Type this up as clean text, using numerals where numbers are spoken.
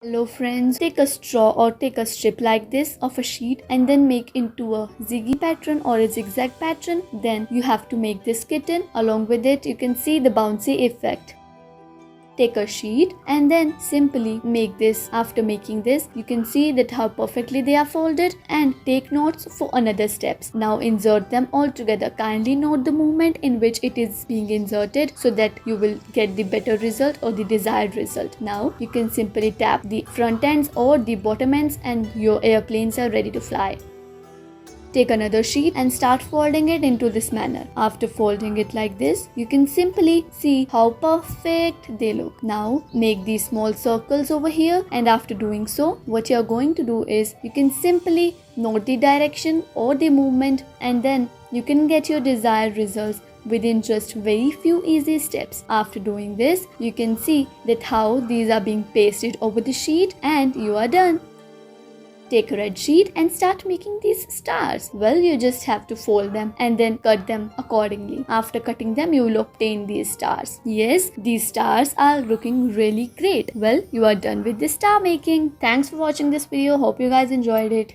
Hello friends, take a straw or take a strip like this of a sheet and then make into a ziggy pattern or a zigzag pattern. Then you have to make this kitten. Along with it you can see the bouncy effect. Take a sheet and then simply make this. After making this, you can see that how perfectly they are folded, and take notes for another steps. Now insert them all together. Kindly note the movement in which it is being inserted so that you will get the better result or the desired result. Now you can simply tap the front ends or the bottom ends and your airplanes are ready to fly. Take another sheet and start folding it into this manner. After folding it like this, you can simply see how perfect they look. Now make these small circles over here, and after doing so, what you are going to do is you can simply note the direction or the movement, and then you can get your desired results within just very few easy steps. After doing this, you can see that how these are being pasted over the sheet and you are done. Take a red sheet and start making these stars. Well, you just have to fold them and then cut them accordingly. After cutting them, you will obtain these stars. Yes, these stars are looking really great. Well, you are done with the star making. Thanks for watching this video. Hope you guys enjoyed it.